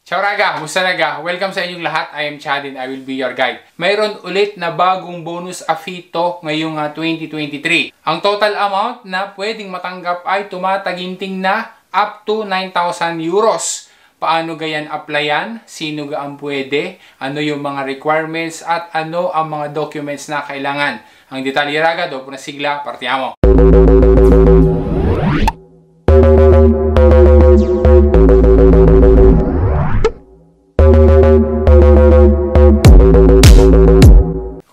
Ciao Raga! Musta naga? Welcome sa inyong lahat. I am Chadin. I will be your guide. Mayroon ulit na bagong bonus AFITO ngayong 2023. Ang total amount na pwedeng matanggap ay tumataginting na up to 9,000 euros. Paano gayan applyan? Sino gaan pwede? Ano yung mga requirements? At ano ang mga documents na kailangan? Ang detalye Raga, dopo na sigla, partiamo!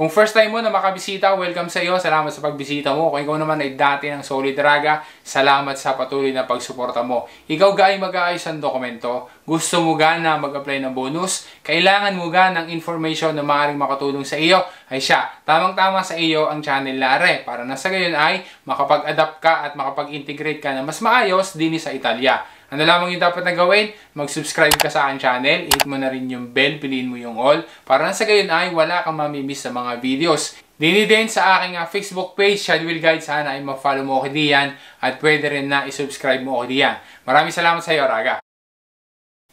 Kung first time mo na makabisita, welcome sa iyo. Salamat sa pagbisita mo. Kung ikaw naman ay dati ng Solid Raga, salamat sa patuloy na pagsuporta mo. Ikaw gaay mag-aayos ng dokumento, gusto mo ga na mag-apply ng bonus, kailangan mo ga ng information na maaaring makatulong sa iyo, ay siya. Tamang-tama sa iyo ang channel Lare para na sa gayon ay makapag-adapt ka at makapag-integrate ka na mas maayos din sa Italia. Ano lamang yung dapat na gawin? Mag-subscribe ka sa aking channel, hit mo na rin yung bell, piliin mo yung all, para na sa gayon ay wala kang mamimiss sa mga videos. Dini din sa aking Facebook page, Shadwell Guide, sana ay ma-follow mo ako diyan at pwede rin na i-subscribe mo ako diyan. Maraming salamat sa iyo, Raga.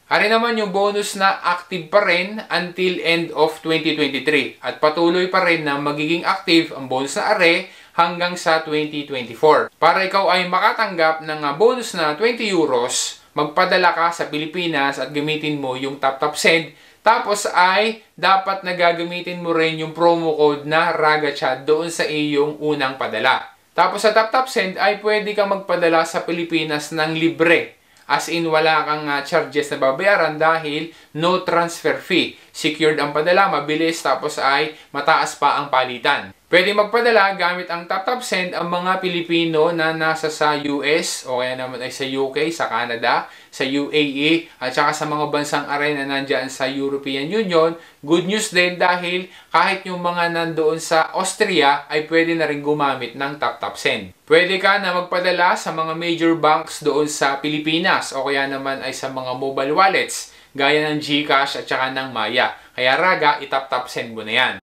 Ari naman yung bonus na active pa rin until end of 2023 at patuloy pa rin na magiging active ang bonus na are hanggang sa 2024. Para ikaw ay makatanggap ng bonus na 20 euros, magpadala ka sa Pilipinas at gamitin mo yung TapTapSend. Tapos ay dapat na gagamitin mo rin yung promo code na RagaChat doon sa iyong unang padala. Tapos sa TapTapSend ay pwede kang magpadala sa Pilipinas ng libre. As in, wala kang charges na babayaran dahil no transfer fee. Secured ang padala, mabilis, tapos ay mataas pa ang palitan. Pwede magpadala gamit ang TapTapSend ang mga Pilipino na nasa sa US o kaya naman ay sa UK, sa Canada, sa UAE at saka sa mga bansang aray na nandyan sa European Union. Good news din dahil kahit yung mga nandoon sa Austria ay pwede na rin gumamit ng TapTapSend. Pwede ka na magpadala sa mga major banks doon sa Pilipinas o kaya naman ay sa mga mobile wallets gaya ng GCash at saka ng Maya. Kaya Raga, i-TapTapSend mo na yan.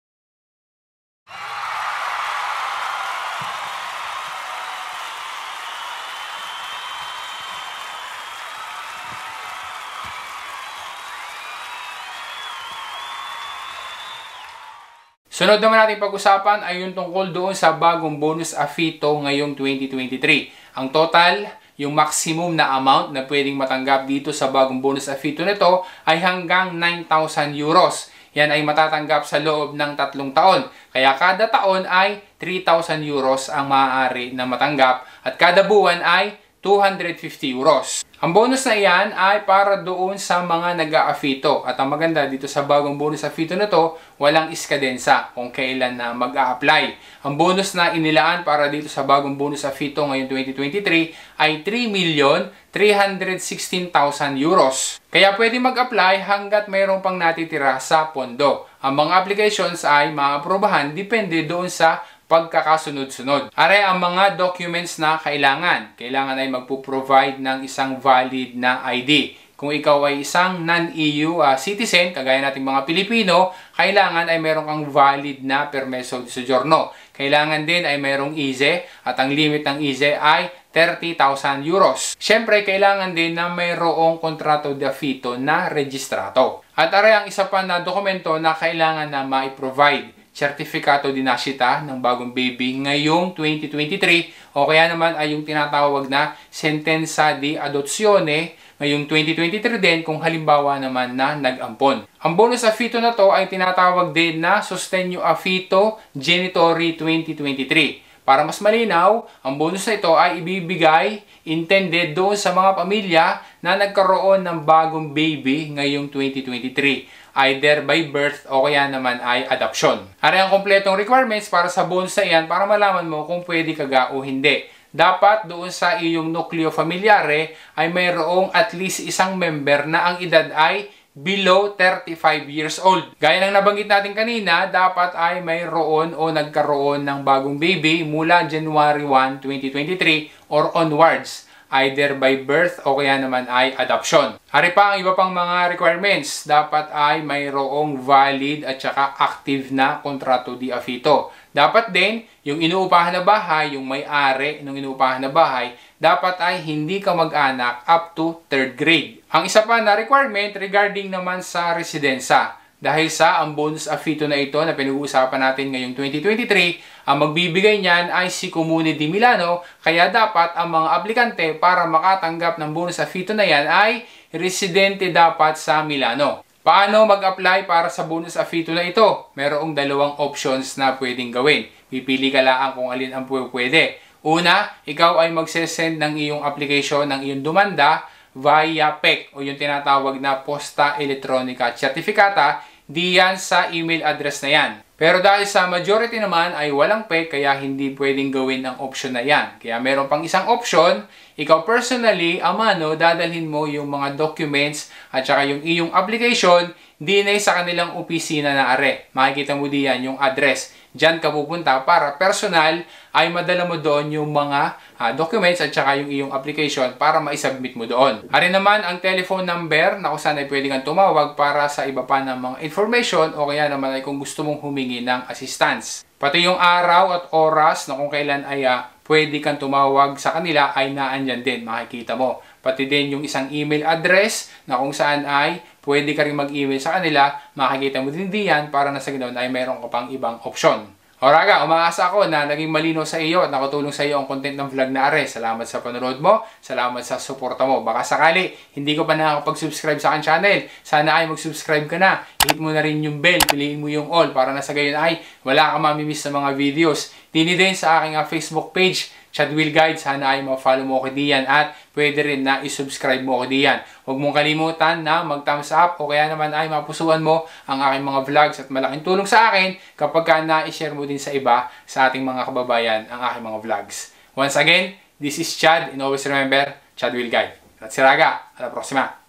Sunod naman natin pag-usapan ay yung tungkol doon sa bagong bonus AFITO ngayong 2023. Ang total, yung maximum na amount na pwedeng matanggap dito sa bagong bonus AFITO nito ay hanggang 9,000 euros. Yan ay matatanggap sa loob ng 3 taon. Kaya kada taon ay 3,000 euros ang maaari na matanggap at kada buwan ay 250 euros. Ang bonus na iyan ay para doon sa mga nag-a-AFITO. At ang maganda dito sa bagong bonus AFITO na to, walang iskadensa kung kailan na mag-a-apply. Ang bonus na inilaan para dito sa bagong bonus AFITO ngayong 2023 ay 3,316,000 euros. Kaya pwede mag-apply hanggat mayroon pang natitira sa pondo. Ang mga applications ay maaprobahan depende doon sa pagkakasunod-sunod. Are ang mga documents na kailangan. Kailangan ay magpo-provide ng isang valid na ID. Kung ikaw ay isang non-EU citizen, kagaya nating mga Pilipino, kailangan ay meron kang valid na permeso di soggiorno. Kailangan din ay merong ISE at ang limit ng ISE ay 30,000 euros. Siyempre, kailangan din na mayroong kontrato de AFITO na registrato. At are ang isa pa na dokumento na kailangan na ma-provide. Sertifikato di nascita ng bagong baby ngayong 2023 o kaya naman ay yung tinatawag na sentenza di adozione ngayong 2023 din kung halimbawa naman na nag-ampon. Ang bonus AFITO na to ay tinatawag din na Sostegno AFITO Genitori 2023. Para mas malinaw, ang bonus na ito ay ibibigay intended doon sa mga pamilya na nagkaroon ng bagong baby ngayong 2023. Either by birth o kaya naman ay adoption. Ari ang kompletong requirements para sa bonus na iyan para malaman mo kung pwede ka ga o hindi. Dapat doon sa iyong nucleo familiare ay mayroong at least isang member na ang edad ay below 35 years old. Gaya ng nabanggit natin kanina, dapat ay mayroon o nagkaroon ng bagong baby mula January 1, 2023 or onwards. either by birth o kaya naman ay adoption. Hari pa ang iba pang mga requirements. Dapat ay mayroong valid at saka active na kontrato di afito. Dapat din, yung inuupahan na bahay, yung may-ari ng inuupahan na bahay, dapat ay hindi ka mag-anak up to 3rd grade. Ang isa pa na requirement regarding naman sa residensya. Dahil sa ang bonus afito na ito na pinag-uusapan natin ngayong 2023, ang magbibigay niyan ay si Comune di Milano, kaya dapat ang mga aplikante para makatanggap ng bonus afito na yan ay residente dapat sa Milano. Paano mag-apply para sa bonus afito na ito? Merong dalawang options na pwedeng gawin. Pipili ka lang kung alin ang pwede. Una, ikaw ay magsesend ng iyong application, ng iyong dumanda via PEC o yung tinatawag na Posta Electronica Certificata, diyan sa email address na yan. Pero dahil sa majority naman ay walang PEC, kaya hindi pwedeng gawin ang option na yan. Kaya meron pang isang option, ikaw personally, amano, dadalhin mo yung mga documents at saka yung iyong application, dinay sa kanilang opisina na are. Makikita mo diyan yung address. Diyan ka pupunta para personal ay madala mo doon yung mga documents at saka yung iyong application para ma-submit mo doon. Hari naman ang telephone number na kung saan ay pwede kang tumawag para sa iba pa ng mga information o kaya naman ay kung gusto mong humingi ng assistance. Pati yung araw at oras na kung kailan ay pwede kang tumawag sa kanila ay naandyan din, makikita mo. Pati din yung isang email address na kung saan ay pwede ka rin mag-email sa kanila, makikita mo din diyan para na sa ganoon ay meron ka pang ibang option. Oraga, umaasa ako na naging malino sa iyo at nakatulong sa iyo ang content ng vlog na are. Salamat sa panonood mo, salamat sa suporta mo. Baka sakali, hindi ko pa nakakapag-subscribe sa aking channel. Sana ay mag-subscribe ka na. Hit mo na rin yung bell, piliin mo yung all para na sa gayon ay wala ka mamimiss sa mga videos. Tini din sa aking Facebook page, Chad Will Guide, sana ay ma-follow mo ako diyan at pwede rin na i-subscribe mo ako diyan. Huwag mong kalimutan na mag-thumbs up o kaya naman ay mapusuan mo ang aking mga vlogs at malaking tulong sa akin kapag ka na-share mo din sa iba sa ating mga kababayan ang aking mga vlogs. Once again, this is Chad and always remember, Chad Will Guide. At Siraga, a la próxima!